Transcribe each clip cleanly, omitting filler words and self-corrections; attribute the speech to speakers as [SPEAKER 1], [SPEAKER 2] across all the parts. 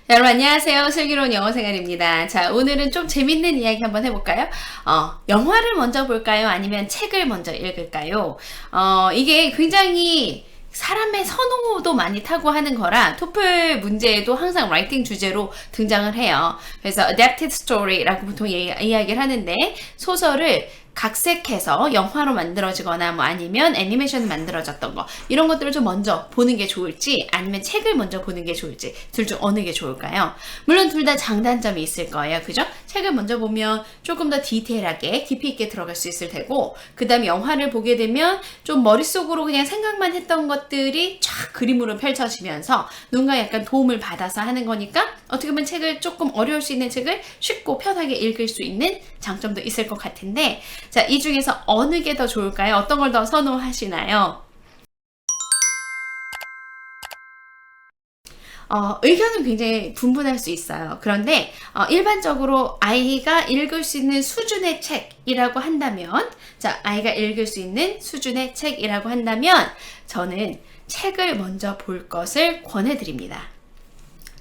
[SPEAKER 1] 여러분 안녕하세요. 슬기로운 영어생활입니다. 자, 오늘은 좀 재밌는 이야기 한번 해볼까요? 영화를 먼저 볼까요? 아니면 책을 먼저 읽을까요? 이게 굉장히 사람의 선호도 많이 타고 하는 거라 토플 문제에도 항상 라이팅 주제로 등장을 해요. 그래서 adapted story라고 보통 이야기를 하는데 소설을 각색해서 영화로 만들어지거나 뭐 아니면 애니메이션이 만들어졌던 거 이런 것들을 좀 먼저 보는 게 좋을지 아니면 책을 먼저 보는 게 좋을지 둘 중 어느 게 좋을까요? 물론 둘 다 장단점이 있을 거예요. 그죠? 책을 먼저 보면 조금 더 디테일하게 깊이 있게 들어갈 수 있을 테고 그 다음에 영화를 보게 되면 좀 머릿속으로 그냥 생각만 했던 것들이 쫙 그림으로 펼쳐지면서 누군가 약간 도움을 받아서 하는 거니까 어떻게 보면 책을 조금 어려울 수 있는 책을 쉽고 편하게 읽을 수 있는 장점도 있을 것 같은데 자, 이 중에서 어느 게 더 좋을까요? 어떤 걸 더 선호하시나요? 의견은 굉장히 분분할 수 있어요. 그런데 일반적으로 아이가 읽을 수 있는 수준의 책이라고 한다면 자, 아이가 읽을 수 있는 수준의 책이라고 한다면 저는 책을 먼저 볼 것을 권해드립니다.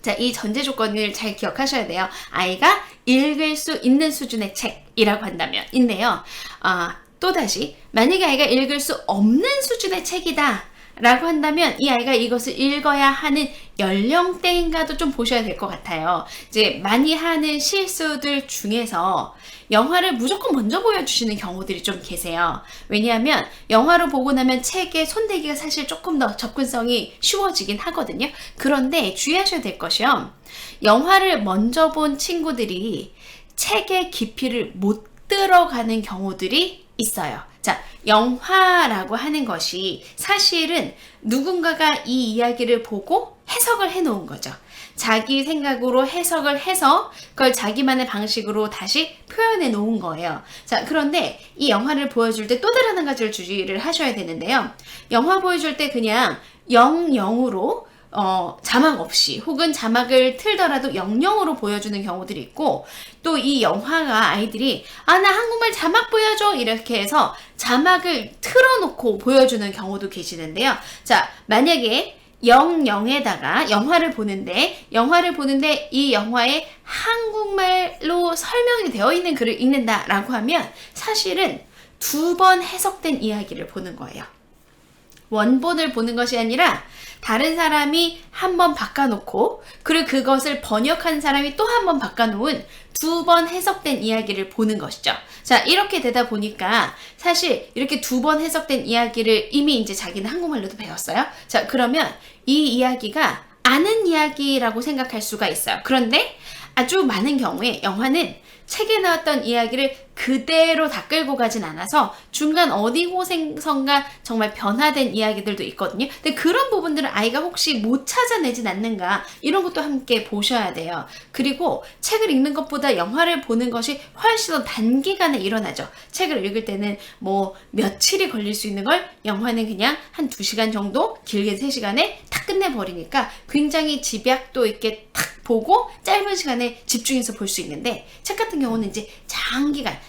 [SPEAKER 1] 자, 이 전제 조건을 잘 기억하셔야 돼요. 아이가 읽을 수 있는 수준의 책이라고 한다면 인데요. 또다시 만약에 아이가 읽을 수 없는 수준의 책이다 라고 한다면 이 아이가 이것을 읽어야 하는 연령대인가도 좀 보셔야 될 것 같아요. 이제 많이 하는 실수들 중에서 영화를 무조건 먼저 보여주시는 경우들이 좀 계세요. 왜냐하면 영화로 보고 나면 책에 손대기가 사실 조금 더 접근성이 쉬워지긴 하거든요. 그런데 주의하셔야 될 것이요. 영화를 먼저 본 친구들이 책의 깊이를 못 들어가는 경우들이 있어요. 자, 영화라고 하는 것이 사실은 누군가가 이 이야기를 보고 해석을 해 놓은 거죠. 자기 생각으로 해석을 해서 그걸 자기만의 방식으로 다시 표현해 놓은 거예요. 자, 그런데 이 영화를 보여줄 때 또 다른 한 가지를 주의를 하셔야 되는데요. 영화 보여줄 때 그냥 영영으로 자막 없이 혹은 자막을 틀더라도 영영으로 보여주는 경우들이 있고 또 이 영화가 아이들이 나 한국말 자막 보여줘 이렇게 해서 자막을 틀어놓고 보여주는 경우도 계시는데요. 자, 만약에 영영에다가 영화를 보는데 이 영화에 한국말로 설명이 되어 있는 글을 읽는다라고 하면 사실은 두 번 해석된 이야기를 보는 거예요. 원본을 보는 것이 아니라 다른 사람이 한 번 바꿔놓고 그리고 그것을 번역한 사람이 또 한 번 바꿔놓은 두 번 해석된 이야기를 보는 것이죠. 자, 이렇게 되다 보니까 사실 이렇게 두 번 해석된 이야기를 이미 이제 자기는 한국말로도 배웠어요. 자, 그러면 이 이야기가 아는 이야기라고 생각할 수가 있어요. 그런데 아주 많은 경우에 영화는 책에 나왔던 이야기를 그대로 다 끌고 가진 않아서 중간 어디 곳에선가 정말 변화된 이야기들도 있거든요. 근데 그런 부분들을 아이가 혹시 못 찾아내진 않는가 이런 것도 함께 보셔야 돼요. 그리고 책을 읽는 것보다 영화를 보는 것이 훨씬 더 단기간에 일어나죠. 책을 읽을 때는 뭐 며칠이 걸릴 수 있는 걸 영화는 그냥 한 2시간 정도 길게 3시간에 탁 끝내버리니까 굉장히 집약도 있게 탁 보고 짧은 시간에 집중해서 볼 수 있는데 책 같은 경우는 이제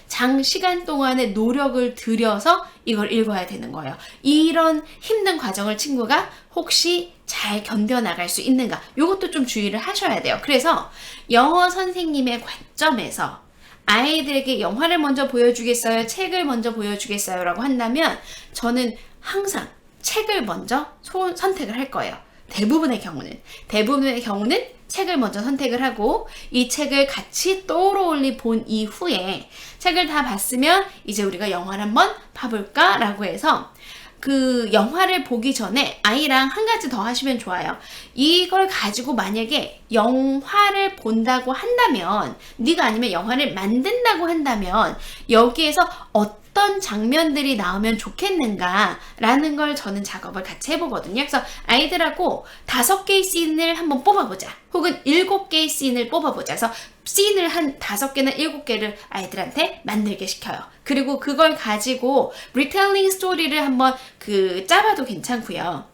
[SPEAKER 1] 장시간 동안의 노력을 들여서 이걸 읽어야 되는 거예요. 이런 힘든 과정을 친구가 혹시 잘 견뎌나갈 수 있는가 이것도 좀 주의를 하셔야 돼요. 그래서 영어 선생님의 관점에서 아이들에게 영화를 먼저 보여주겠어요? 책을 먼저 보여주겠어요? 라고 한다면 저는 항상 책을 먼저 선택을 할 거예요. 대부분의 경우는 책을 먼저 선택을 하고 이 책을 같이 떠올리 본 이후에 책을 다 봤으면 이제 우리가 영화를 한번 봐볼까? 라고 해서 그 영화를 보기 전에 아이랑 한 가지 더 하시면 좋아요. 이걸 가지고 만약에 영화를 본다고 한다면 네가 아니면 영화를 만든다고 한다면 여기에서 어떤 장면들이 나오면 좋겠는가 라는 걸 저는 작업을 같이 해보거든요. 그래서 아이들하고 5개의 씬을 한번 뽑아보자 혹은 7개의 씬을 뽑아보자. 그래서 씬을 한 5개나 7개를 아이들한테 만들게 시켜요. 그리고 그걸 가지고 리텔링 스토리를 한번 짜봐도 괜찮고요.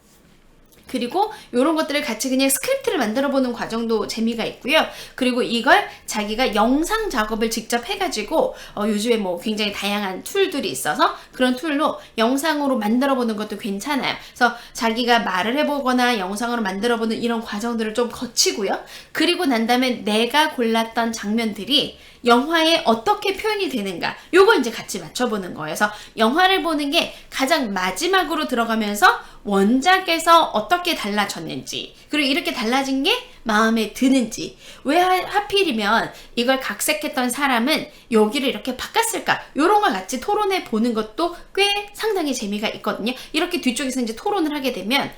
[SPEAKER 1] 그리고 이런 것들을 같이 그냥 스크립트를 만들어 보는 과정도 재미가 있고요. 그리고 이걸 자기가 영상 작업을 직접 해가지고 요즘에 뭐 굉장히 다양한 툴들이 있어서 그런 툴로 영상으로 만들어 보는 것도 괜찮아요. 그래서 자기가 말을 해보거나 영상으로 만들어 보는 이런 과정들을 좀 거치고요. 그리고 난 다음에 내가 골랐던 장면들이 영화에 어떻게 표현이 되는가, 요거 이제 같이 맞춰보는 거예요. 그래서 영화를 보는 게 가장 마지막으로 들어가면서 원작에서 어떻게 달라졌는지, 그리고 이렇게 달라진 게 마음에 드는지, 왜 하필이면 이걸 각색했던 사람은 여기를 이렇게 바꿨을까, 요런 걸 같이 토론해 보는 것도 꽤 상당히 재미가 있거든요. 이렇게 뒤쪽에서 이제 토론을 하게 되면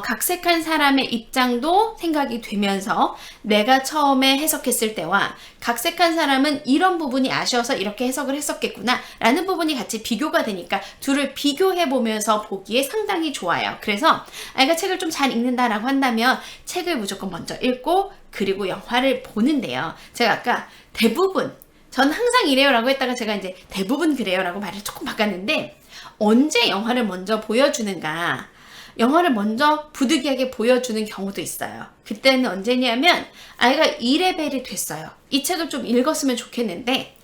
[SPEAKER 1] 각색한 사람의 입장도 생각이 되면서 내가 처음에 해석했을 때와 각색한 사람은 이런 부분이 아쉬워서 이렇게 해석을 했었겠구나 라는 부분이 같이 비교가 되니까 둘을 비교해 보면서 보기에 상당히 좋아요. 그래서 아이가 책을 좀 잘 읽는다라고 한다면 책을 무조건 먼저 읽고 그리고 영화를 보는데요. 제가 아까 대부분, 전 항상 이래요 라고 했다가 제가 이제 대부분 그래요 라고 말을 조금 바꿨는데, 언제 영화를 먼저 보여주는가, 영화를 먼저 부득이하게 보여주는 경우도 있어요. 그때는 언제냐면 아이가 2레벨이 됐어요. 이 책을 좀 읽었으면 좋겠는데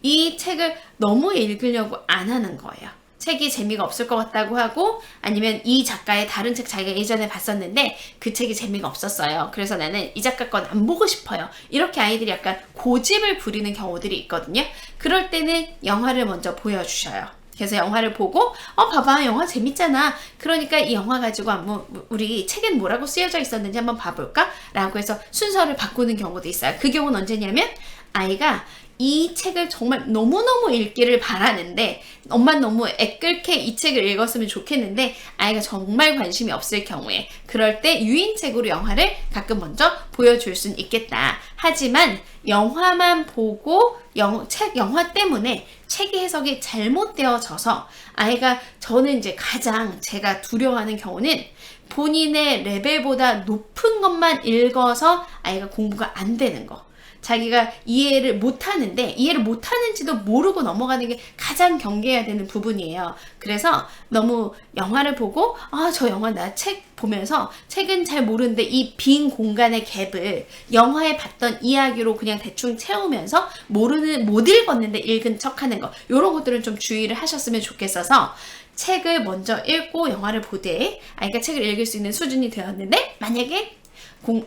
[SPEAKER 1] 이 책을 너무 읽으려고 안 하는 거예요. 책이 재미가 없을 것 같다고 하고, 아니면 이 작가의 다른 책 자기가 예전에 봤었는데 그 책이 재미가 없었어요. 그래서 나는 이 작가 건 안 보고 싶어요. 이렇게 아이들이 약간 고집을 부리는 경우들이 있거든요. 그럴 때는 영화를 먼저 보여주셔요. 그래서 영화를 보고 봐봐, 영화 재밌잖아. 그러니까 이 영화 가지고 한번 우리 책엔 뭐라고 쓰여져 있었는지 한번 봐볼까? 라고 해서 순서를 바꾸는 경우도 있어요. 그 경우는 언제냐면 아이가 이 책을 정말 너무너무 읽기를 바라는데, 엄마는 너무 애끓게 이 책을 읽었으면 좋겠는데 아이가 정말 관심이 없을 경우에, 그럴 때 유인책으로 영화를 가끔 먼저 보여줄 수는 있겠다. 하지만 영화만 보고 영화 때문에 책의 해석이 잘못되어져서 아이가, 저는 이제 가장 제가 두려워하는 경우는 본인의 레벨보다 높은 것만 읽어서 아이가 공부가 안 되는 거. 자기가 이해를 못하는데 이해를 못하는지도 모르고 넘어가는 게 가장 경계해야 되는 부분이에요. 그래서 너무 영화를 보고 저 영화 나 책 보면서 책은 잘 모르는데 이 빈 공간의 갭을 영화에 봤던 이야기로 그냥 대충 채우면서 못 읽었는데 읽은 척하는 거, 이런 것들은 좀 주의를 하셨으면 좋겠어서 책을 먼저 읽고 영화를 보되 아이가 책을 읽을 수 있는 수준이 되었는데, 만약에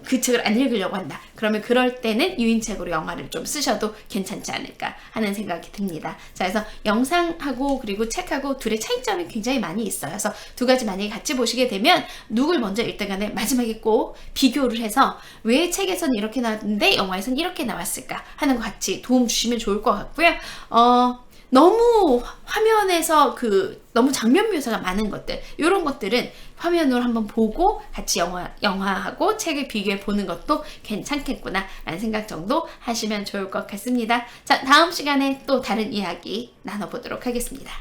[SPEAKER 1] 그 책을 안 읽으려고 한다. 그러면 그럴 때는 유인책으로 영화를 좀 쓰셔도 괜찮지 않을까 하는 생각이 듭니다. 자, 그래서 영상하고 그리고 책하고 둘의 차이점이 굉장히 많이 있어요. 그래서 두 가지 만약에 같이 보시게 되면 누굴 먼저 읽든 간에 마지막에 꼭 비교를 해서 왜 책에서는 이렇게 나왔는데 영화에서는 이렇게 나왔을까 하는 거 같이 도움 주시면 좋을 것 같고요. 너무 화면에서 너무 장면 묘사가 많은 것들, 이런 것들은 화면으로 한번 보고 같이 영화하고 책을 비교해 보는 것도 괜찮겠구나 라는 생각 정도 하시면 좋을 것 같습니다. 자, 다음 시간에 또 다른 이야기 나눠보도록 하겠습니다.